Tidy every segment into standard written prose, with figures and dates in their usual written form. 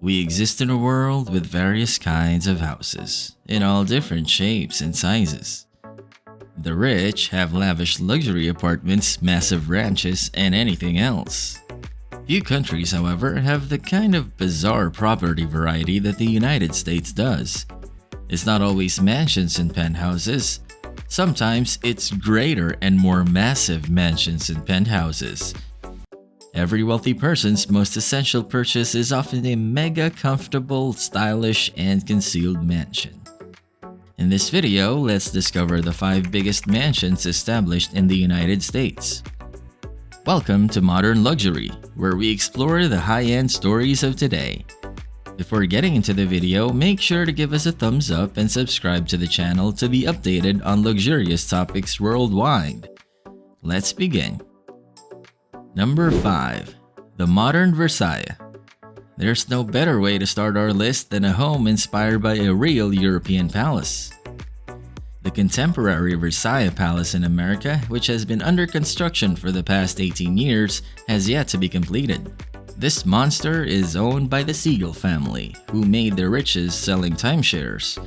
We exist in a world with various kinds of houses, in all different shapes and sizes. The rich have lavish luxury apartments, massive ranches, and anything else. Few countries, however, have the kind of bizarre property variety that the United States does. It's not always mansions and penthouses. Sometimes it's greater and more massive mansions and penthouses. Every wealthy person's most essential purchase is often a mega comfortable, stylish, and concealed mansion. In this video, let's discover the 5 biggest mansions established in the United States. Welcome to Modern Luxury, where we explore the high-end stories of today. Before getting into the video, make sure to give us a thumbs up and subscribe to the channel to be updated on luxurious topics worldwide. Let's begin. Number 5. The Modern Versailles. There's no better way to start our list than a home inspired by a real European palace. The contemporary Versailles Palace in America, which has been under construction for the past 18 years, has yet to be completed. This monster is owned by the Siegel family, who made their riches selling timeshares.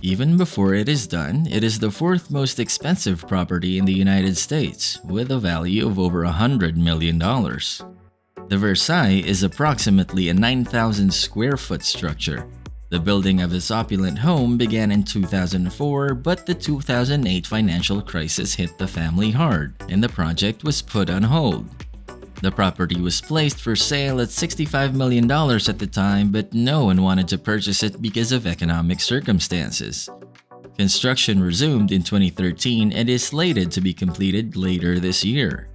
Even before it is done, it is the 4th most expensive property in the United States, with a value of over $100 million. The Versailles is approximately a 9,000 square foot structure. The building of this opulent home began in 2004, but the 2008 financial crisis hit the family hard, and the project was put on hold. The property was placed for sale at $65 million at the time, but no one wanted to purchase it because of economic circumstances. Construction resumed in 2013 and is slated to be completed later this year.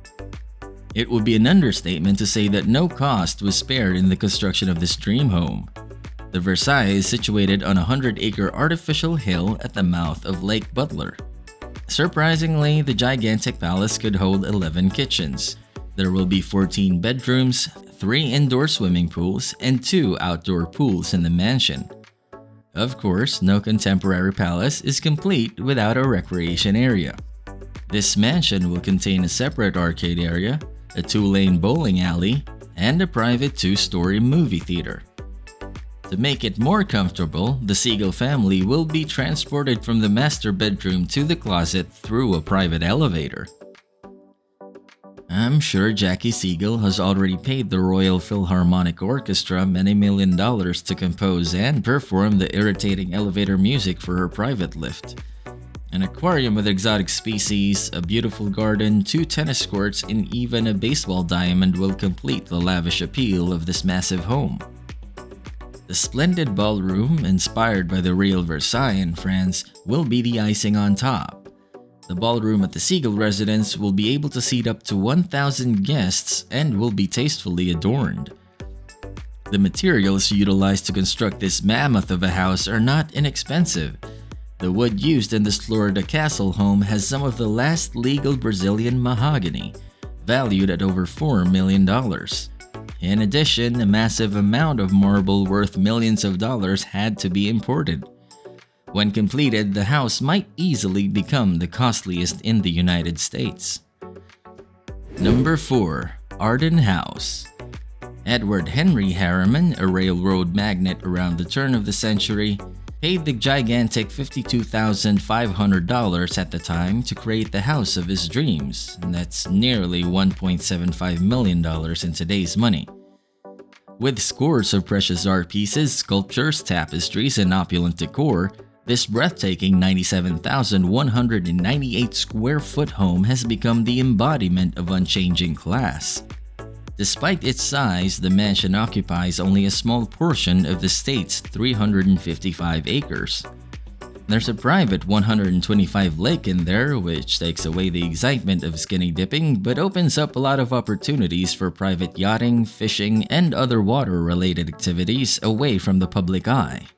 It would be an understatement to say that no cost was spared in the construction of this dream home. The Versailles is situated on a 100-acre artificial hill at the mouth of Lake Butler. Surprisingly, the gigantic palace could hold 11 kitchens. There will be 14 bedrooms, 3 indoor swimming pools, and 2 outdoor pools in the mansion. Of course, no contemporary palace is complete without a recreation area. This mansion will contain a separate arcade area, a 2-lane bowling alley, and a private 2-story movie theater. To make it more comfortable, the Siegel family will be transported from the master bedroom to the closet through a private elevator. I'm sure Jackie Siegel has already paid the Royal Philharmonic Orchestra many $million to compose and perform the irritating elevator music for her private lift. An aquarium with exotic species, a beautiful garden, 2 tennis courts, and even a baseball diamond will complete the lavish appeal of this massive home. The splendid ballroom, inspired by the real Versailles in France, will be the icing on top. The ballroom at the Siegel residence will be able to seat up to 1,000 guests and will be tastefully adorned. The materials utilized to construct this mammoth of a house are not inexpensive. The wood used in this Florida castle home has some of the last legal Brazilian mahogany, valued at over $4 million. In addition, a massive amount of marble worth millions of dollars had to be imported. When completed, the house might easily become the costliest in the United States. Number 4. Arden House. Edward Henry Harriman, a railroad magnate around the turn of the century, paid the gigantic $52,500 at the time to create the house of his dreams, and that's nearly $1.75 million in today's money. With scores of precious art pieces, sculptures, tapestries, and opulent decor, this breathtaking 97,198 square foot home has become the embodiment of unchanging class. Despite its size, the mansion occupies only a small portion of the state's 355 acres. There's a private 125 lake in there, which takes away the excitement of skinny dipping but opens up a lot of opportunities for private yachting, fishing, and other water-related activities away from the public eye.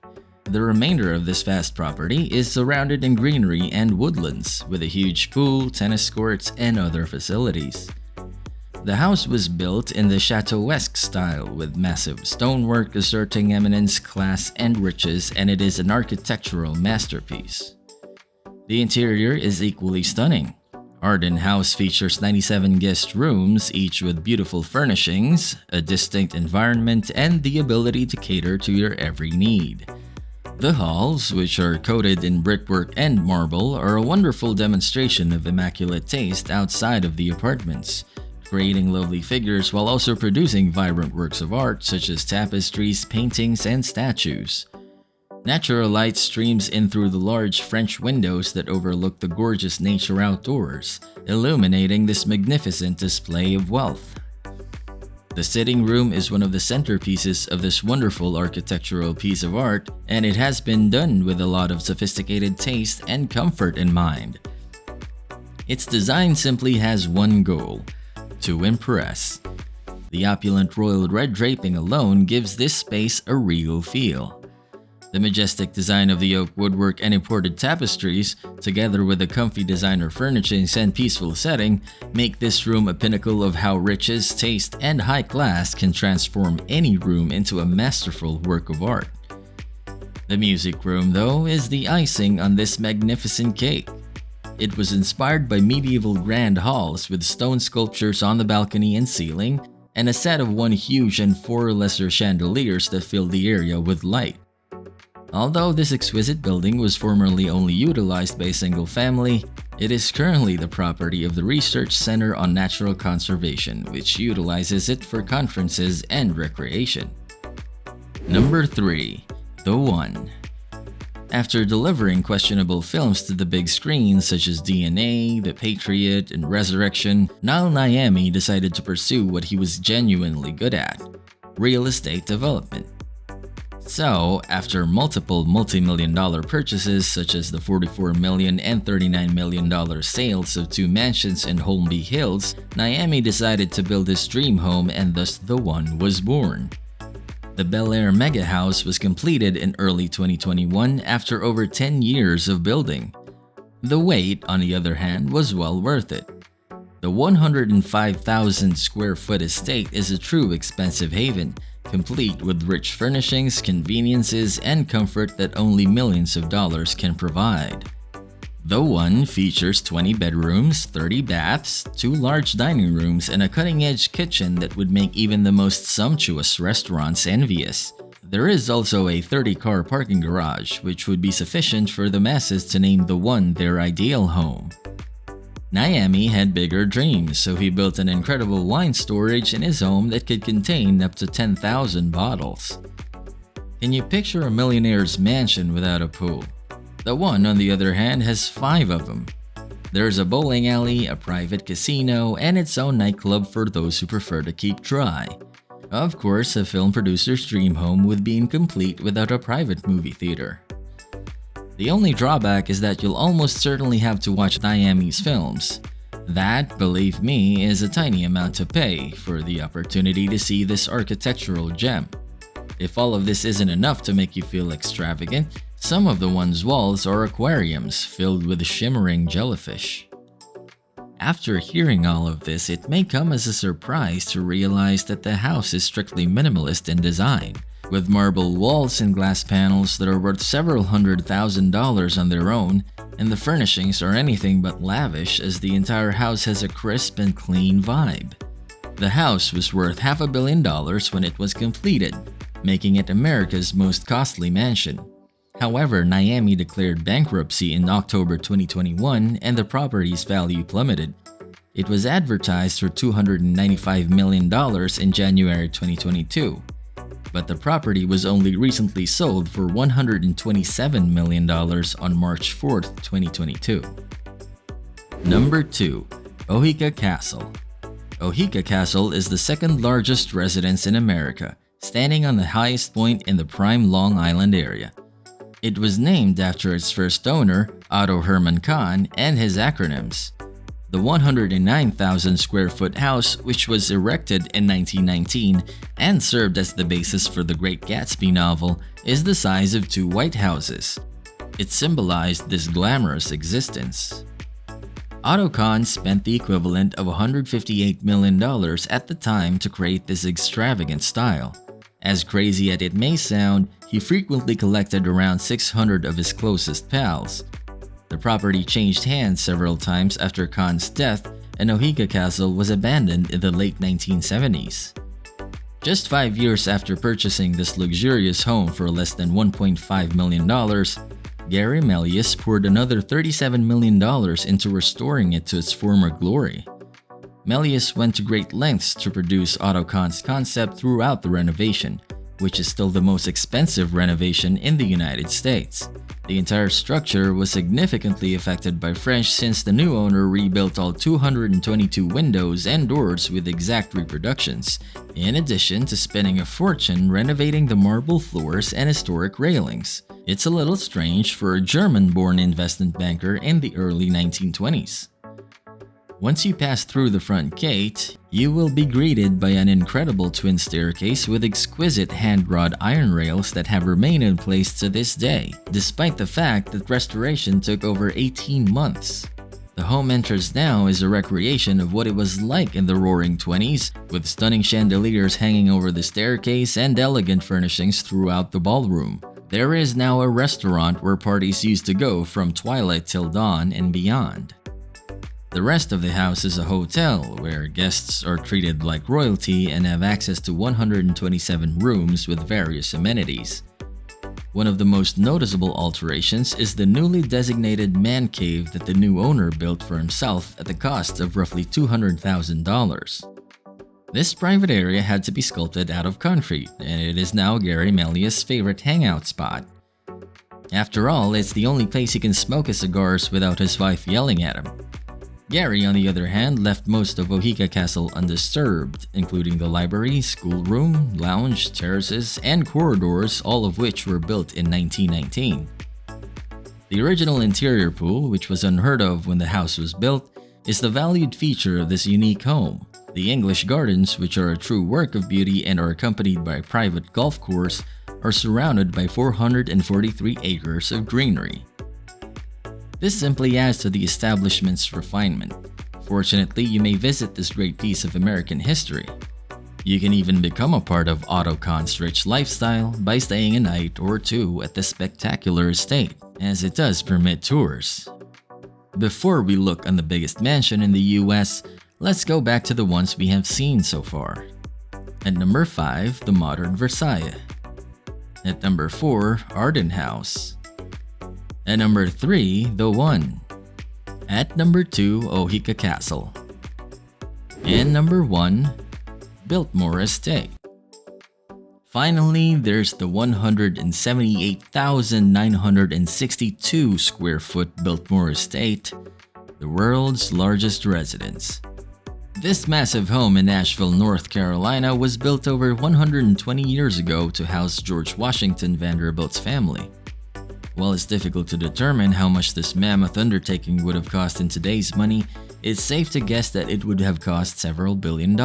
The remainder of this vast property is surrounded in greenery and woodlands, with a huge pool, tennis courts, and other facilities. The house was built in the Chateauesque style, with massive stonework asserting eminence, class, and riches, and it is an architectural masterpiece. The interior is equally stunning. Arden House features 97 guest rooms, each with beautiful furnishings, a distinct environment, and the ability to cater to your every need. The halls, which are coated in brickwork and marble, are a wonderful demonstration of immaculate taste outside of the apartments, creating lovely figures while also producing vibrant works of art such as tapestries, paintings, and statues. Natural light streams in through the large French windows that overlook the gorgeous nature outdoors, illuminating this magnificent display of wealth. The sitting room is one of the centerpieces of this wonderful architectural piece of art, and it has been done with a lot of sophisticated taste and comfort in mind. Its design simply has one goal: to impress. The opulent royal red draping alone gives this space a regal feel. The majestic design of the oak woodwork and imported tapestries, together with the comfy designer furnishings and peaceful setting, make this room a pinnacle of how riches, taste, and high class can transform any room into a masterful work of art. The music room, though, is the icing on this magnificent cake. It was inspired by medieval grand halls with stone sculptures on the balcony and ceiling, and a set of one huge and four lesser chandeliers that filled the area with light. Although this exquisite building was formerly only utilized by a single family, it is currently the property of the Research Center on Natural Conservation, which utilizes it for conferences and recreation. Number 3. The One. After delivering questionable films to the big screens such as DNA, The Patriot, and Resurrection, Niall Niami decided to pursue what he was genuinely good at: real estate development. So, after multiple multi-million-dollar purchases such as the $44 million and $39 million sales of 2 mansions in Holmby Hills, Niami decided to build his dream home, and thus The One was born. The Bel Air mega house was completed in early 2021 after over 10 years of building. The wait, on the other hand, was well worth it. The 105,000 square foot estate is a true expensive haven, complete with rich furnishings, conveniences, and comfort that only millions of dollars can provide. The One features 20 bedrooms, 30 baths, 2 large dining rooms, and a cutting-edge kitchen that would make even the most sumptuous restaurants envious. There is also a 30-car parking garage, which would be sufficient for the masses to name The One their ideal home. Niami had bigger dreams, so he built an incredible wine storage in his home that could contain up to 10,000 bottles. Can you picture a millionaire's mansion without a pool? The One, on the other hand, has 5 of them. There's a bowling alley, a private casino, and its own nightclub for those who prefer to keep dry. Of course, a film producer's dream home would be incomplete without a private movie theater. The only drawback is that you'll almost certainly have to watch Niami's films. That, believe me, is a tiny amount to pay for the opportunity to see this architectural gem. If all of this isn't enough to make you feel extravagant, some of The One's walls are aquariums filled with shimmering jellyfish. After hearing all of this, it may come as a surprise to realize that the house is strictly minimalist in design, with marble walls and glass panels that are worth several $100,000 on their own, and the furnishings are anything but lavish as the entire house has a crisp and clean vibe. The house was worth $500 million when it was completed, making it America's most costly mansion. However, Niami declared bankruptcy in October 2021 and the property's value plummeted. It was advertised for $295 million in January 2022, but the property was only recently sold for $127 million on March 4, 2022. Number 2. Oheka Castle. Oheka Castle is the second largest residence in America, standing on the highest point in the prime Long Island area. It was named after its first owner, Otto Herman Kahn, and his acronyms. The 109,000 square foot house, which was erected in 1919 and served as the basis for the Great Gatsby novel, is the size of 2 White Houses. It symbolized this glamorous existence. Otto Kahn spent the equivalent of $158 million at the time to create this extravagant style. As crazy as it may sound, he frequently collected around 600 of his closest pals. The property changed hands several times after Khan's death, and Ohika Castle was abandoned in the late 1970s. Just 5 years after purchasing this luxurious home for less than $1.5 million, Gary Melius poured another $37 million into restoring it to its former glory. Melius went to great lengths to produce Otto Kahn's concept throughout the renovation, which is still the most expensive renovation in the United States. The entire structure was significantly affected by French since the new owner rebuilt all 222 windows and doors with exact reproductions, in addition to spending a fortune renovating the marble floors and historic railings. It's a little strange for a German-born investment banker in the early 1920s. Once you pass through the front gate, you will be greeted by an incredible twin staircase with exquisite hand-wrought iron rails that have remained in place to this day, despite the fact that restoration took over 18 months. The home entrance now is a recreation of what it was like in the Roaring '20s, with stunning chandeliers hanging over the staircase and elegant furnishings throughout the ballroom. There is now a restaurant where parties used to go from twilight till dawn and beyond. The rest of the house is a hotel where guests are treated like royalty and have access to 127 rooms with various amenities. One of the most noticeable alterations is the newly designated man cave that the new owner built for himself at the cost of roughly $200,000. This private area had to be sculpted out of concrete, and it is now Gary Melius' favorite hangout spot. After all, it's the only place he can smoke his cigars without his wife yelling at him. Gary, on the other hand, left most of Ohika Castle undisturbed, including the library, schoolroom, lounge, terraces, and corridors, all of which were built in 1919. The original interior pool, which was unheard of when the house was built, is the valued feature of this unique home. The English gardens, which are a true work of beauty and are accompanied by a private golf course, are surrounded by 443 acres of greenery. This simply adds to the establishment's refinement. Fortunately, you may visit this great piece of American history. You can even become a part of Otto Kahn's rich lifestyle by staying a night or two at the spectacular estate, as it does permit tours. Before we look on the biggest mansion in the US, let's go back to the ones we have seen so far. At number 5, the modern Versailles. At number 4, Arden House. At number 3, The One. At number 2, Ohika Castle. And number 1, Biltmore Estate. Finally, there's the 178,962 square foot Biltmore Estate, the world's largest residence. This massive home in Asheville, North Carolina was built over 120 years ago to house George Washington Vanderbilt's family. While it's difficult to determine how much this mammoth undertaking would have cost in today's money, it's safe to guess that it would have cost several $billion.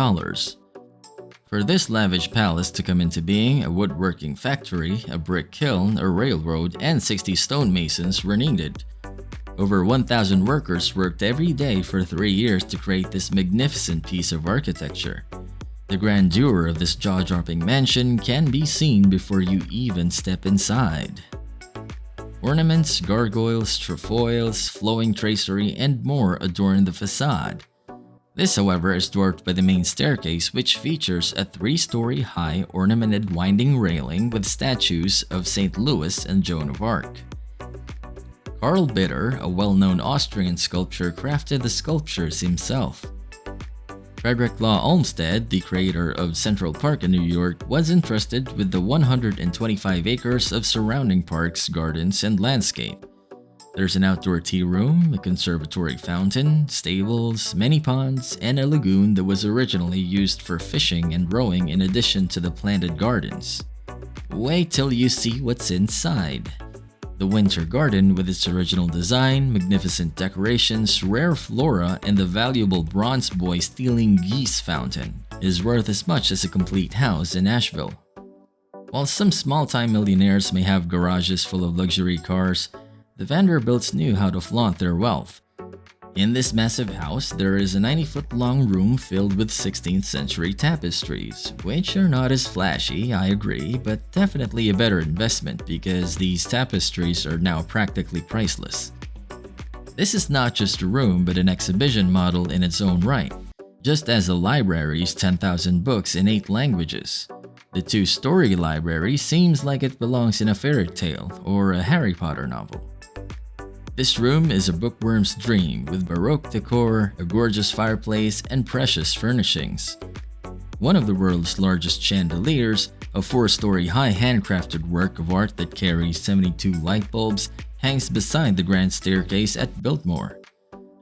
For this lavish palace to come into being, a woodworking factory, a brick kiln, a railroad, and 60 stonemasons were needed. Over 1,000 workers worked every day for 3 years to create this magnificent piece of architecture. The grandeur of this jaw-dropping mansion can be seen before you even step inside. Ornaments, gargoyles, trefoils, flowing tracery, and more adorn the facade. This, however, is dwarfed by the main staircase, which features a 3-story high ornamented winding railing with statues of St. Louis and Joan of Arc. Karl Bitter, a well-known Austrian sculptor, crafted the sculptures himself. Frederick Law Olmsted, the creator of Central Park in New York, was entrusted with the 125 acres of surrounding parks, gardens, and landscape. There's an outdoor tea room, a conservatory fountain, stables, many ponds, and a lagoon that was originally used for fishing and rowing in addition to the planted gardens. Wait till you see what's inside. The Winter Garden, with its original design, magnificent decorations, rare flora, and the valuable Bronze Boy stealing geese fountain, is worth as much as a complete house in Asheville. While some small-time millionaires may have garages full of luxury cars, the Vanderbilts knew how to flaunt their wealth. In this massive house, there is a 90-foot-long room filled with 16th century tapestries, which are not as flashy, I agree, but definitely a better investment because these tapestries are now practically priceless. This is not just a room but an exhibition model in its own right, just as a library's 10,000 books in 8 languages. The two-story library seems like it belongs in a fairy tale or a Harry Potter novel. This room is a bookworm's dream with Baroque decor, a gorgeous fireplace, and precious furnishings. One of the world's largest chandeliers, a 4-story high handcrafted work of art that carries 72 light bulbs, hangs beside the grand staircase at Biltmore.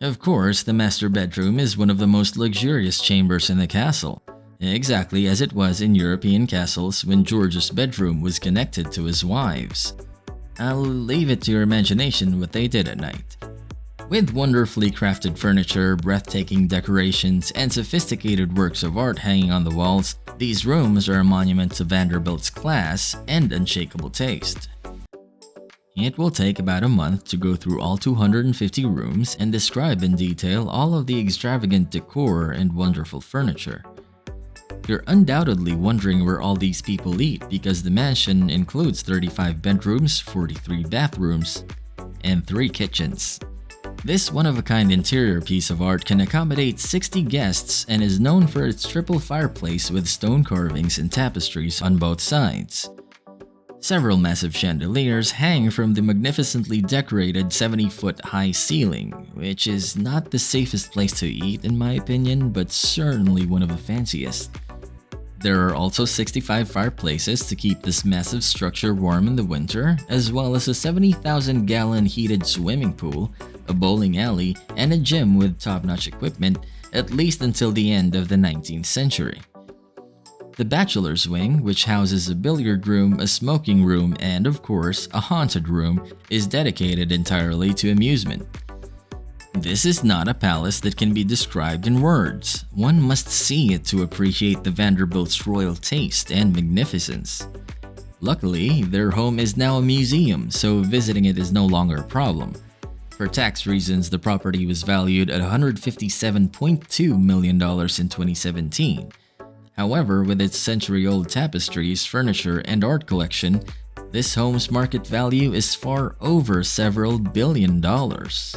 Of course, the master bedroom is one of the most luxurious chambers in the castle, exactly as it was in European castles when George's bedroom was connected to his wives'. I'll leave it to your imagination what they did at night. With wonderfully crafted furniture, breathtaking decorations, and sophisticated works of art hanging on the walls, these rooms are a monument to Vanderbilt's class and unshakable taste. It will take about a month to go through all 250 rooms and describe in detail all of the extravagant decor and wonderful furniture. You're undoubtedly wondering where all these people eat because the mansion includes 35 bedrooms, 43 bathrooms, and 3 kitchens. This one-of-a-kind interior piece of art can accommodate 60 guests and is known for its triple fireplace with stone carvings and tapestries on both sides. Several massive chandeliers hang from the magnificently decorated 70-foot high ceiling, which is not the safest place to eat in my opinion, but certainly one of the fanciest. There are also 65 fireplaces to keep this massive structure warm in the winter, as well as a 70,000-gallon heated swimming pool, a bowling alley, and a gym with top-notch equipment, at least until the end of the 19th century. The bachelor's wing, which houses a billiard room, a smoking room, and of course, a haunted room, is dedicated entirely to amusement. This is not a palace that can be described in words. One must see it to appreciate the Vanderbilt's royal taste and magnificence. Luckily, their home is now a museum, so visiting it is no longer a problem. For tax reasons, the property was valued at $157.2 million in 2017. However, with its century-old tapestries, furniture, and art collection, this home's market value is far over several billion dollars.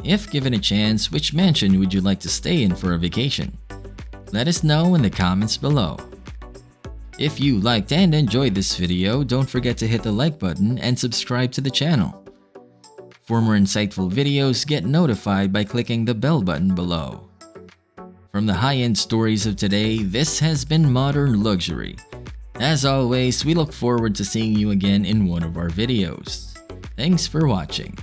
If given a chance, which mansion would you like to stay in for a vacation? Let us know in the comments below. If you liked and enjoyed this video, don't forget to hit the like button and subscribe to the channel. For more insightful videos, get notified by clicking the bell button below. From the high-end stories of today, this has been Modern Luxury. As always, we look forward to seeing you again in one of our videos. Thanks for watching.